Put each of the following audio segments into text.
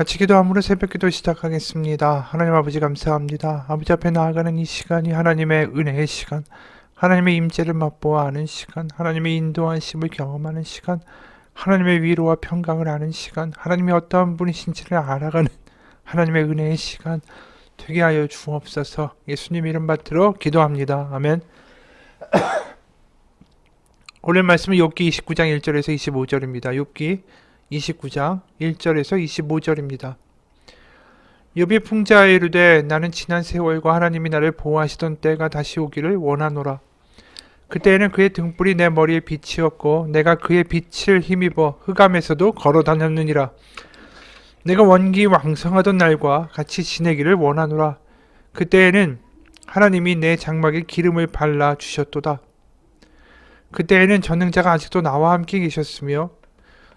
같이 기도함으로 새벽기도 시작하겠습니다. 하나님 아버지 감사합니다. 아버지 앞에 나아가는 이 시간이 하나님의 은혜의 시간, 하나님의 임재를 맛보아 아는 시간, 하나님의 인도하심을 경험하는 시간, 하나님의 위로와 평강을 아는 시간, 하나님이 어떠한 분이신지를 알아가는 하나님의 은혜의 시간 되게 하여 주옵소서. 예수님 이름 받들어 기도합니다. 아멘. 오늘 말씀은 욥기 29장 1절에서 25절입니다. 욥기 29장 1절에서 25절입니다. 욥이 풍자에 이르되 나는 지난 세월과 하나님이 나를 보호하시던 때가 다시 오기를 원하노라. 그때에는 그의 등불이 내 머리에 빛이었고 내가 그의 빛을 힘입어 흑암에서도 걸어 다녔느니라. 내가 원기 왕성하던 날과 같이 지내기를 원하노라. 그때에는 하나님이 내 장막에 기름을 발라 주셨도다. 그때에는 전능자가 아직도 나와 함께 계셨으며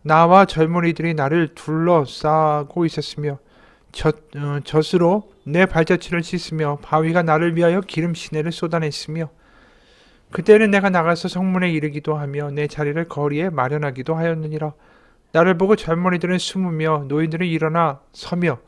나와 젊은이들이 나를 둘러싸고 있었으며 젖으로 내 발자취를 씻으며 바위가 나를 위하여 기름 시내를 쏟아냈으며 그때는 내가 나가서 성문에 이르기도 하며 내 자리를 거리에 마련하기도 하였느니라. 나를 보고 젊은이들은 숨으며 노인들은 일어나 서며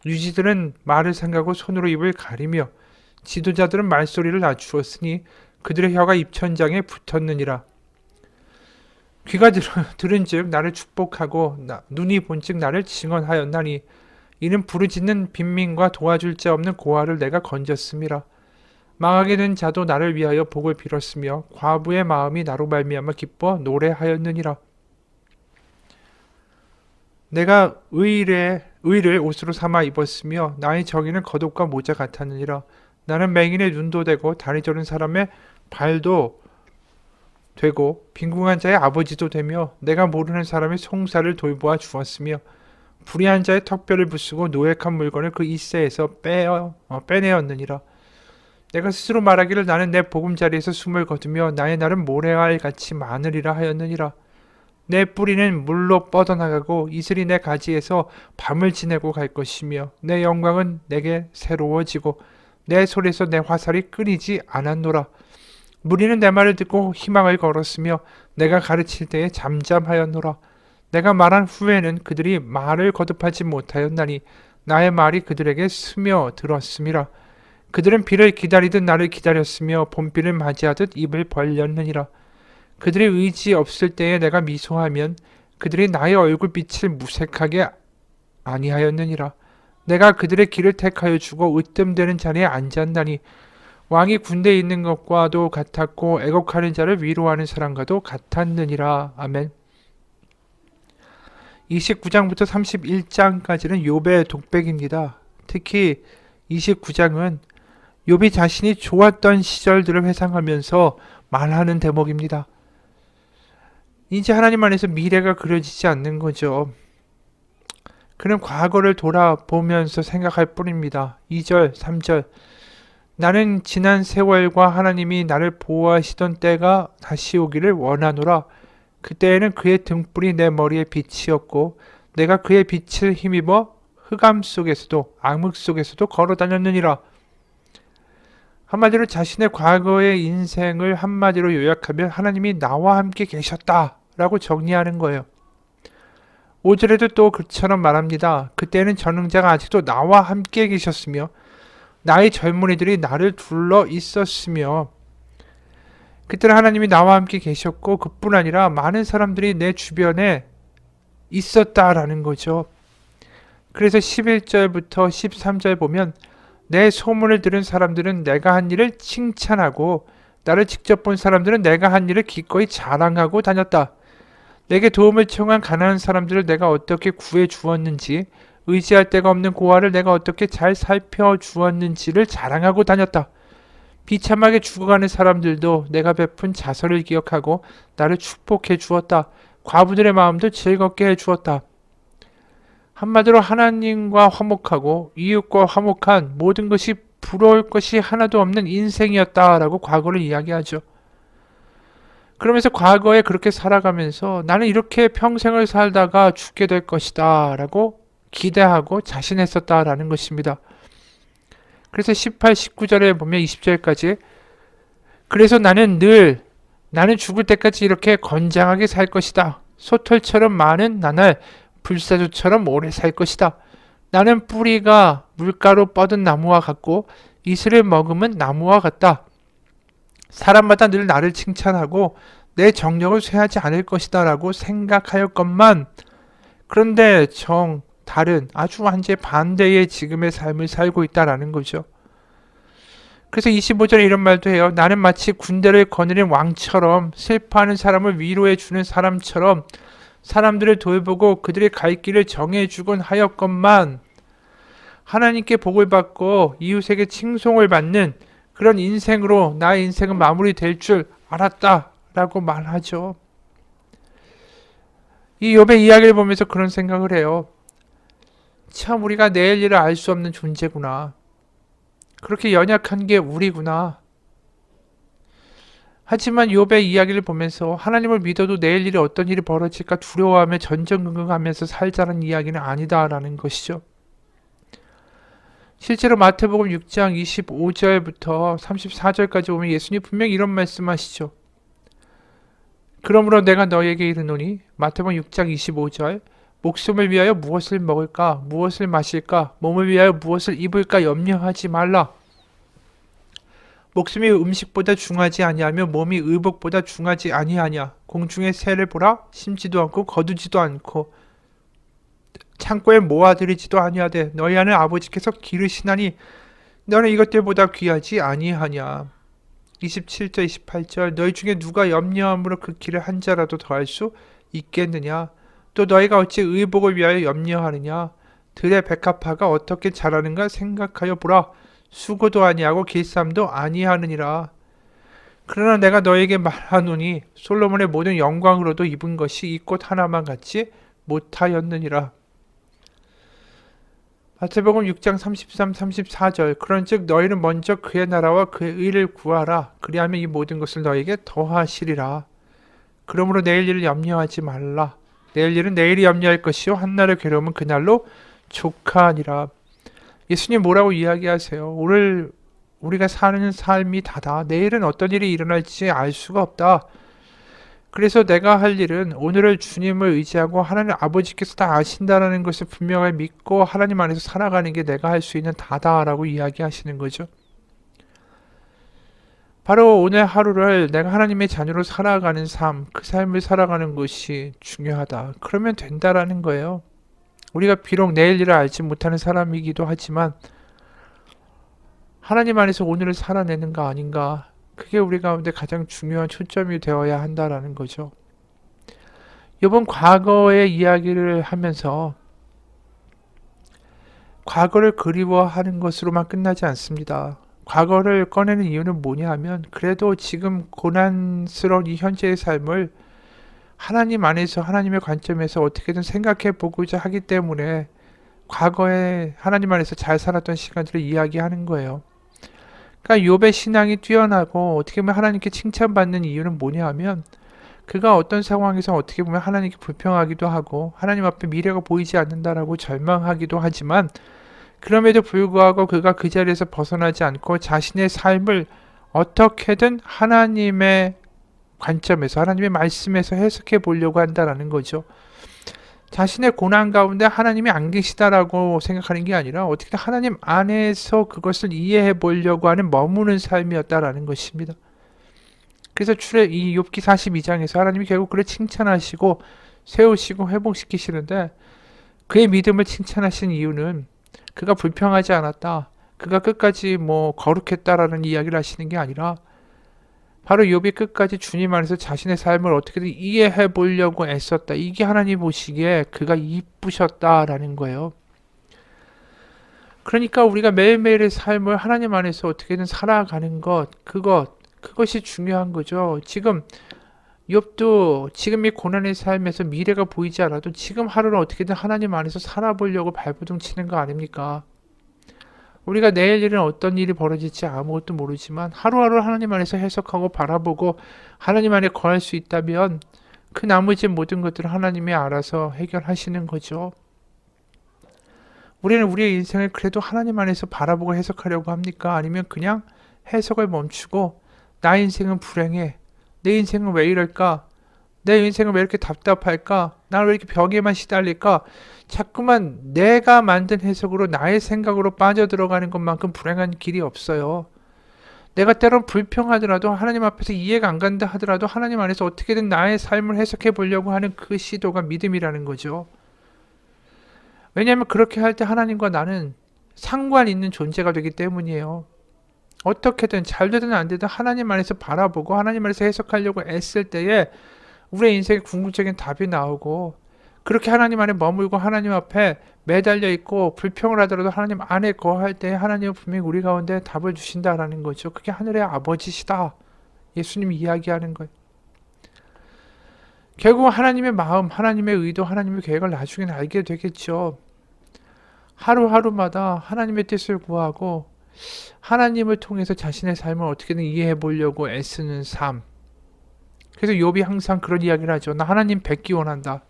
유지들은 말을 삼가고 손으로 입을 가리며 지도자들은 말소리를 낮추었으니 그들의 혀가 입천장에 붙었느니라. 귀가 들은즉 나를 축복하고 눈이 본즉 나를 증언하였나니 이는 부르짖는 빈민과 도와줄 자 없는 고아를 내가 건졌음이라. 망하게 된 자도 나를 위하여 복을 빌었으며 과부의 마음이 나로 말미암아 기뻐 노래하였느니라. 내가 의를 옷으로 삼아 입었으며 나의 정의는 겉옷과 모자 같았느니라. 나는 맹인의 눈도 되고 다리 저린 사람의 발도 되고 빈궁한 자의 아버지도 되며 내가 모르는 사람의 송사를 돌보아 주었으며 불의한 자의 턱뼈를 부수고 노획한 물건을 그 이새에서 빼내었느니라. 내가 스스로 말하기를 나는 내 보금자리에서 숨을 거두며 나의 날은 모래알 같이 많으리라 하였느니라. 내 뿌리는 물로 뻗어나가고 이슬이 내 가지에서 밤을 지내고 갈 것이며 내 영광은 내게 새로워지고 내 손에서 내 화살이 끊이지 않았노라. 무리는 내 말을 듣고 희망을 걸었으며 내가 가르칠 때에 잠잠하였노라. 내가 말한 후에는 그들이 말을 거듭하지 못하였나니 나의 말이 그들에게 스며들었음이라. 그들은 비를 기다리듯 나를 기다렸으며 봄비를 맞이하듯 입을 벌렸느니라. 그들의 의지 없을 때에 내가 미소하면 그들이 나의 얼굴빛을 무색하게 아니하였느니라. 내가 그들의 길을 택하여 주고 으뜸되는 자리에 앉았나니 왕이 군대에 있는 것과도 같았고 애곡하는 자를 위로하는 사람과도 같았느니라. 아멘. 29장부터 31장까지는 욥의 독백입니다. 특히 29장은 욥이 자신이 좋았던 시절들을 회상하면서 말하는 대목입니다. 이제 하나님 안에서 미래가 그려지지 않는 거죠. 그는 과거를 돌아보면서 생각할 뿐입니다. 2절, 3절 나는 지난 세월과 하나님이 나를 보호하시던 때가 다시 오기를 원하노라. 그때에는 그의 등불이 내 머리에 빛이었고 내가 그의 빛을 힘입어 흑암 속에서도 암흑 속에서도 걸어 다녔느니라. 한마디로 자신의 과거의 인생을 한마디로 요약하면 하나님이 나와 함께 계셨다라고 정리하는 거예요. 5절에도 또 그처럼 말합니다. 그때는 전능자가 아직도 나와 함께 계셨으며 나의 젊은이들이 나를 둘러 있었으며 그때는 하나님이 나와 함께 계셨고 그뿐 아니라 많은 사람들이 내 주변에 있었다라는 거죠. 그래서 11절부터 13절 보면 내 소문을 들은 사람들은 내가 한 일을 칭찬하고 나를 직접 본 사람들은 내가 한 일을 기꺼이 자랑하고 다녔다. 내게 도움을 청한 가난한 사람들을 내가 어떻게 구해 주었는지 의지할 데가 없는 고아를 내가 어떻게 잘 살펴주었는지를 자랑하고 다녔다. 비참하게 죽어가는 사람들도 내가 베푼 자선을 기억하고 나를 축복해 주었다. 과부들의 마음도 즐겁게 해 주었다. 한마디로 하나님과 화목하고 이웃과 화목한 모든 것이 부러울 것이 하나도 없는 인생이었다라고 과거를 이야기하죠. 그러면서 과거에 그렇게 살아가면서 나는 이렇게 평생을 살다가 죽게 될 것이다 라고 기대하고 자신했었다라는 것입니다. 그래서 18, 19절에 보면 20절까지 그래서 나는 죽을 때까지 이렇게 건장하게 살 것이다. 소털처럼 많은 나날 불사조처럼 오래 살 것이다. 나는 뿌리가 물가로 뻗은 나무와 같고 이슬을 머금은 나무와 같다. 사람마다 늘 나를 칭찬하고 내 정력을 쇠하지 않을 것이다 라고 생각하였건만 그런데 다른 아주 완전히 반대의 지금의 삶을 살고 있다라는 거죠. 그래서 25절에 이런 말도 해요. 나는 마치 군대를 거느린 왕처럼 슬퍼하는 사람을 위로해주는 사람처럼 사람들을 돌보고 그들의 갈 길을 정해주곤 하였건만 하나님께 복을 받고 이웃에게 칭송을 받는 그런 인생으로 나의 인생은 마무리될 줄 알았다 라고 말하죠. 이 욥의 이야기를 보면서 그런 생각을 해요. 참 우리가 내일 일을 알 수 없는 존재구나. 그렇게 연약한 게 우리구나. 하지만 욥의 이야기를 보면서 하나님을 믿어도 내일 일에 어떤 일이 벌어질까 두려워하며 전전긍긍하면서 살자는 이야기는 아니다라는 것이죠. 실제로 마태복음 6장 25절부터 34절까지 보면 예수님 분명히 이런 말씀하시죠. 그러므로 내가 너에게 이르노니 마태복음 6장 25절 목숨을 위하여 무엇을 먹을까 무엇을 마실까 몸을 위하여 무엇을 입을까 염려하지 말라. 목숨이 음식보다 중하지 아니하며 몸이 의복보다 중하지 아니하냐. 공중의 새를 보라 심지도 않고 거두지도 않고 창고에 모아들이지도 아니하되 너희 하늘 아버지께서 기르시나니 너는 이것들보다 귀하지 아니하냐. 27절 28절 너희 중에 누가 염려함으로 그 길을 한 자라도 더할 수 있겠느냐. 또 너희가 어찌 의복을 위하여 염려하느냐. 들의 백합화가 어떻게 자라는가 생각하여 보라. 수고도 아니하고 길쌈도 아니하느니라. 그러나 내가 너에게 말하노니 솔로몬의 모든 영광으로도 입은 것이 이 꽃 하나만 같지 못하였느니라. 마태복음 6장 33, 34절 그런즉 너희는 먼저 그의 나라와 그의 의를 구하라. 그리하면 이 모든 것을 너희에게 더하시리라. 그러므로 내일 일을 염려하지 말라. 내일 일은 내일이 염려할 것이요 한날의 괴로움은 그날로 족하니라. 예수님 뭐라고 이야기하세요? 오늘 우리가 사는 삶이 다다. 내일은 어떤 일이 일어날지 알 수가 없다. 그래서 내가 할 일은 오늘을 주님을 의지하고 하나님 아버지께서 다 아신다라는 것을 분명히 믿고 하나님 안에서 살아가는 게 내가 할 수 있는 다다라고 이야기하시는 거죠. 바로 오늘 하루를 내가 하나님의 자녀로 살아가는 삶, 그 삶을 살아가는 것이 중요하다. 그러면 된다라는 거예요. 우리가 비록 내일 일을 알지 못하는 사람이기도 하지만 하나님 안에서 오늘을 살아내는 거 아닌가. 그게 우리 가운데 가장 중요한 초점이 되어야 한다라는 거죠. 이번 과거의 이야기를 하면서 과거를 그리워하는 것으로만 끝나지 않습니다. 과거를 꺼내는 이유는 뭐냐 하면 그래도 지금 고난스러운 이 현재의 삶을 하나님 안에서 하나님의 관점에서 어떻게든 생각해 보고자 하기 때문에 과거에 하나님 안에서 잘 살았던 시간들을 이야기하는 거예요. 그러니까 욥의 신앙이 뛰어나고 어떻게 보면 하나님께 칭찬받는 이유는 뭐냐 하면 그가 어떤 상황에서 어떻게 보면 하나님께 불평하기도 하고 하나님 앞에 미래가 보이지 않는다라고 절망하기도 하지만 그럼에도 불구하고 그가 그 자리에서 벗어나지 않고 자신의 삶을 어떻게든 하나님의 관점에서 하나님의 말씀에서 해석해 보려고 한다라는 거죠. 자신의 고난 가운데 하나님이 안 계시다라고 생각하는 게 아니라 어떻게든 하나님 안에서 그것을 이해해 보려고 하는 머무는 삶이었다라는 것입니다. 그래서 이 욥기 42장에서 하나님이 결국 그를 칭찬하시고 세우시고 회복시키시는데 그의 믿음을 칭찬하신 이유는 그가 불평하지 않았다. 그가 끝까지 거룩했다라는 이야기를 하시는 게 아니라 바로 욥이 끝까지 주님 안에서 자신의 삶을 어떻게든 이해해 보려고 애썼다. 이게 하나님 보시기에 그가 이쁘셨다라는 거예요. 그러니까 우리가 매일매일의 삶을 하나님 안에서 어떻게든 살아가는 그것이 중요한 거죠. 지금 욥도 지금 이 고난의 삶에서 미래가 보이지 않아도 지금 하루를 어떻게든 하나님 안에서 살아보려고 발버둥 치는 거 아닙니까? 우리가 내일 일은 어떤 일이 벌어질지 아무것도 모르지만 하루하루 하나님 안에서 해석하고 바라보고 하나님 안에 거할 수 있다면 그 나머지 모든 것들을 하나님이 알아서 해결하시는 거죠. 우리는 우리의 인생을 그래도 하나님 안에서 바라보고 해석하려고 합니까? 아니면 그냥 해석을 멈추고 나 인생은 불행해. 내 인생은 왜 이럴까? 내 인생은 왜 이렇게 답답할까? 나는 왜 이렇게 벽에만 시달릴까? 자꾸만 내가 만든 해석으로 나의 생각으로 빠져들어가는 것만큼 불행한 길이 없어요. 내가 때론 불평하더라도 하나님 앞에서 이해가 안 간다 하더라도 하나님 안에서 어떻게든 나의 삶을 해석해 보려고 하는 그 시도가 믿음이라는 거죠. 왜냐하면 그렇게 할 때 하나님과 나는 상관 있는 존재가 되기 때문이에요. 어떻게든 잘 되든 안 되든 하나님 안에서 바라보고 하나님 안에서 해석하려고 애쓸 때에 우리의 인생에 궁극적인 답이 나오고, 그렇게 하나님 안에 머물고 하나님 앞에 매달려 있고 불평을 하더라도 하나님 안에 거할 때 하나님은 분명히 우리 가운데 답을 주신다라는 거죠. 그게 하늘의 아버지시다. 예수님이 이야기하는 거예요. 결국 하나님의 마음, 하나님의 의도, 하나님의 계획을 나중에 알게 되겠죠. 하루하루마다 하나님의 뜻을 구하고 하나님을 통해서 자신의 삶을 어떻게든 이해해 보려고 애쓰는 삶. 그래서 욥이 항상 그런 이야기를 하죠. 나 하나님 뵙기 원한다.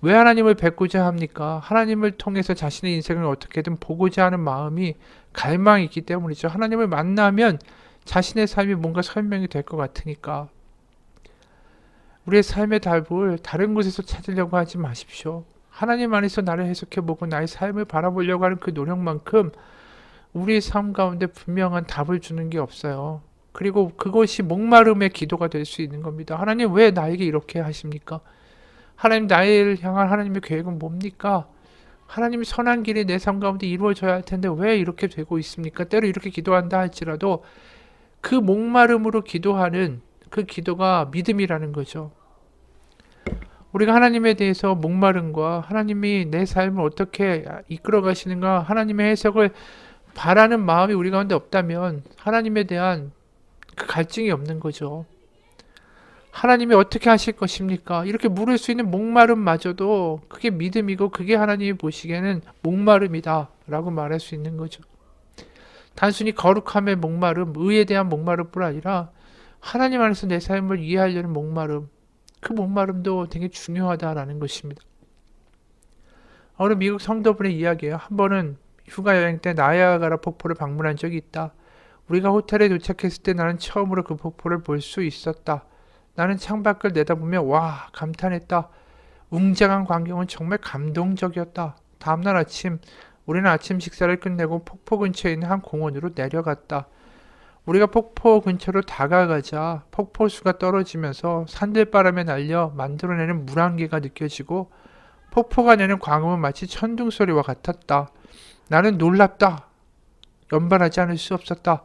왜 하나님을 뵙고자 합니까? 하나님을 통해서 자신의 인생을 어떻게든 보고자 하는 마음이, 갈망이 있기 때문이죠. 하나님을 만나면 자신의 삶이 뭔가 설명이 될 것 같으니까. 우리의 삶의 답을 다른 곳에서 찾으려고 하지 마십시오. 하나님 안에서 나를 해석해보고 나의 삶을 바라보려고 하는 그 노력만큼 우리의 삶 가운데 분명한 답을 주는 게 없어요. 그리고 그것이 목마름의 기도가 될 수 있는 겁니다. 하나님 왜 나에게 이렇게 하십니까? 하나님 나를 향한 하나님의 계획은 뭡니까? 하나님이 선한 길이 내 삶 가운데 이루어져야 할 텐데 왜 이렇게 되고 있습니까? 때로 이렇게 기도한다 할지라도 그 목마름으로 기도하는 그 기도가 믿음이라는 거죠. 우리가 하나님에 대해서 목마름과 하나님이 내 삶을 어떻게 이끌어 가시는가, 하나님의 해석을 바라는 마음이 우리 가운데 없다면 하나님에 대한 그 갈증이 없는 거죠. 하나님이 어떻게 하실 것입니까? 이렇게 물을 수 있는 목마름마저도 그게 믿음이고 그게 하나님이 보시기에는 목마름이다 라고 말할 수 있는 거죠. 단순히 거룩함의 목마름, 의에 대한 목마름뿐 아니라 하나님 안에서 내 삶을 이해하려는 목마름, 그 목마름도 되게 중요하다라는 것입니다. 어느 미국 성도분의 이야기예요. 한 번은 휴가 여행 때 나이아가라 폭포를 방문한 적이 있다. 우리가 호텔에 도착했을 때 나는 처음으로 그 폭포를 볼 수 있었다. 나는 창밖을 내다보며 와 감탄했다. 웅장한 광경은 정말 감동적이었다. 다음날 아침 우리는 아침 식사를 끝내고 폭포 근처에 있는 한 공원으로 내려갔다. 우리가 폭포 근처로 다가가자 폭포수가 떨어지면서 산들바람에 날려 만들어내는 물안개가 느껴지고 폭포가 내는 광음은 마치 천둥소리와 같았다. 나는 놀랍다. 연발하지 않을 수 없었다.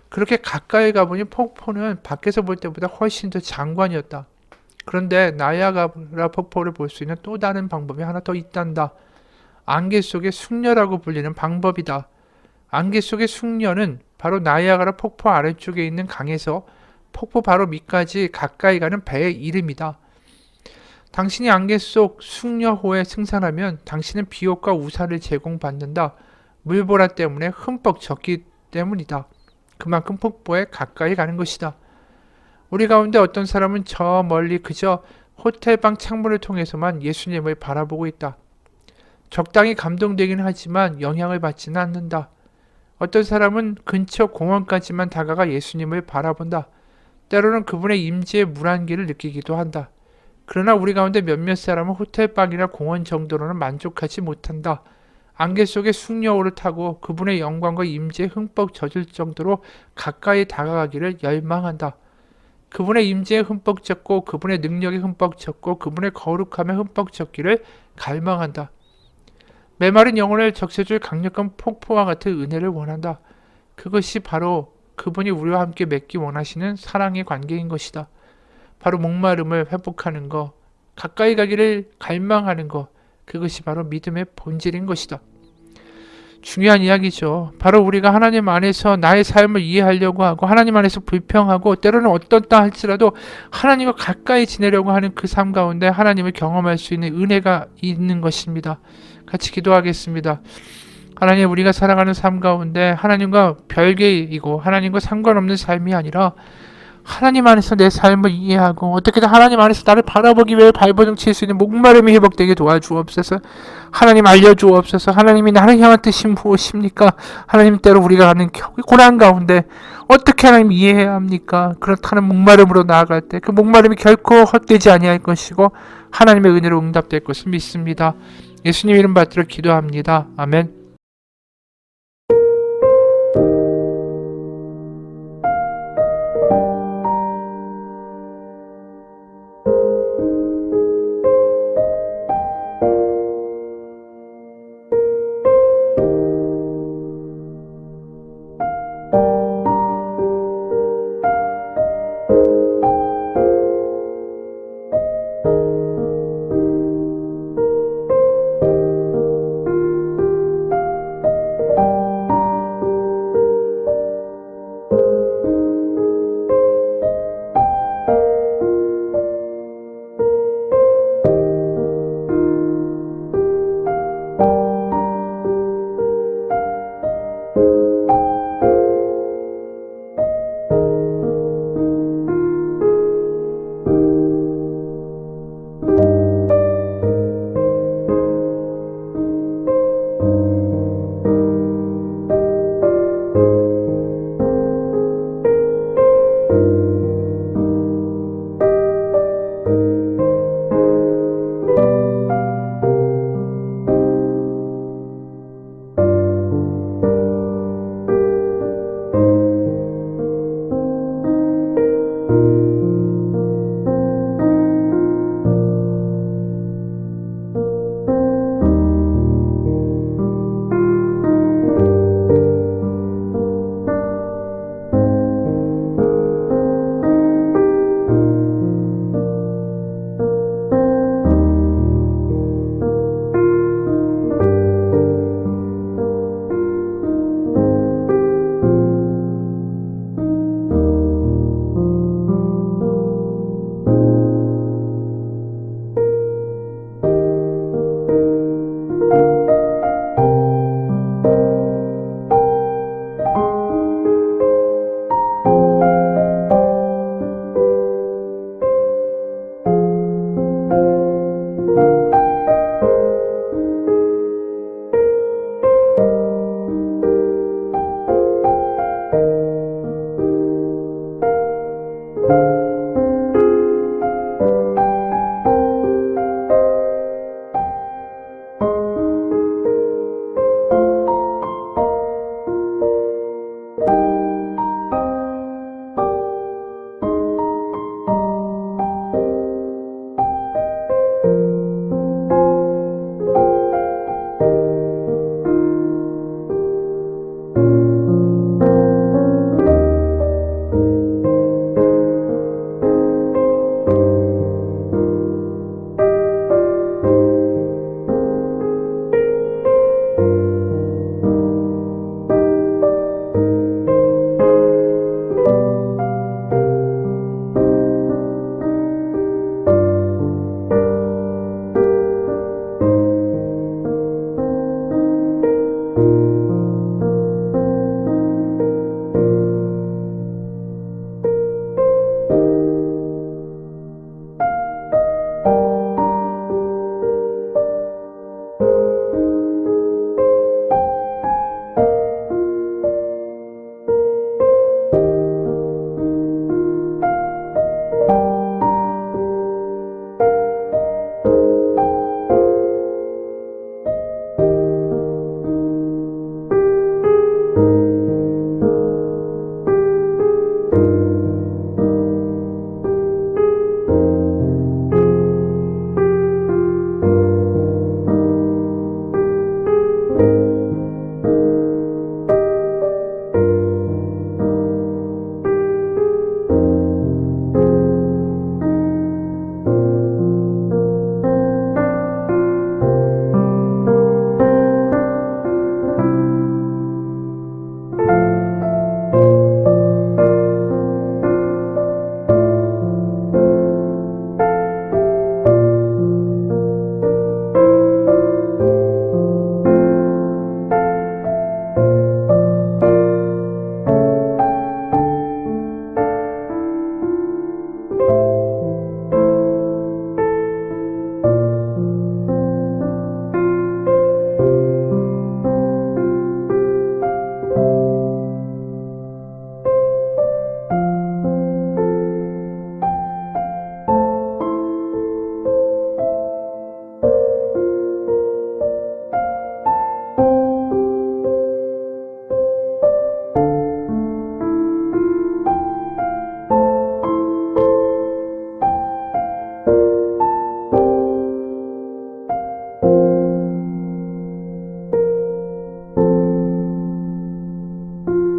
그렇게 가까이 가보니 폭포는 밖에서 볼 때보다 훨씬 더 장관이었다. 그런데 나이아가라 폭포를 볼 수 있는 또 다른 방법이 하나 더 있단다. 안개 속의 숙녀라고 불리는 방법이다. 안개 속의 숙녀는 바로 나이아가라 폭포 아래쪽에 있는 강에서 폭포 바로 밑까지 가까이 가는 배의 이름이다. 당신이 안개 속 숙녀호에 승선하면 당신은 비옷과 우산을 제공받는다. 물보라 때문에 흠뻑 젖기 때문이다. 그만큼 폭포에 가까이 가는 것이다. 우리 가운데 어떤 사람은 저 멀리 그저 호텔방 창문을 통해서만 예수님을 바라보고 있다. 적당히 감동되긴 하지만 영향을 받지는 않는다. 어떤 사람은 근처 공원까지만 다가가 예수님을 바라본다. 때로는 그분의 임재의 물안개를 느끼기도 한다. 그러나 우리 가운데 몇몇 사람은 호텔방이나 공원 정도로는 만족하지 못한다. 안개 속의 숙녀호를 타고 그분의 영광과 임재에 흠뻑 젖을 정도로 가까이 다가가기를 열망한다. 그분의 임재에 흠뻑 젖고 그분의 능력에 흠뻑 젖고 그분의 거룩함에 흠뻑 젖기를 갈망한다. 메마른 영혼을 적셔줄 강력한 폭포와 같은 은혜를 원한다. 그것이 바로 그분이 우리와 함께 맺기 원하시는 사랑의 관계인 것이다. 바로 목마름을 회복하는 것, 가까이 가기를 갈망하는 것, 그것이 바로 믿음의 본질인 것이다. 중요한 이야기죠. 바로 우리가 하나님 안에서 나의 삶을 이해하려고 하고 하나님 안에서 불평하고 때로는 어떻다 할지라도 하나님과 가까이 지내려고 하는 그 삶 가운데 하나님을 경험할 수 있는 은혜가 있는 것입니다. 같이 기도하겠습니다. 하나님, 우리가 살아가는 삶 가운데 하나님과 별개이고 하나님과 상관없는 삶이 아니라 하나님 안에서 내 삶을 이해하고 어떻게든 하나님 안에서 나를 바라보기 위해 발버둥 칠 수 있는 목마름이 회복되게 도와주옵소서. 하나님 알려주옵소서. 하나님이 나를 향한 뜻이 무엇입니까? 하나님 때로 우리가 가는 고난 가운데 어떻게 하나님 이해해야 합니까? 그렇다는 목마름으로 나아갈 때 그 목마름이 결코 헛되지 아니할 것이고 하나님의 은혜로 응답될 것을 믿습니다. 예수님 이름 받들어 기도합니다. 아멘.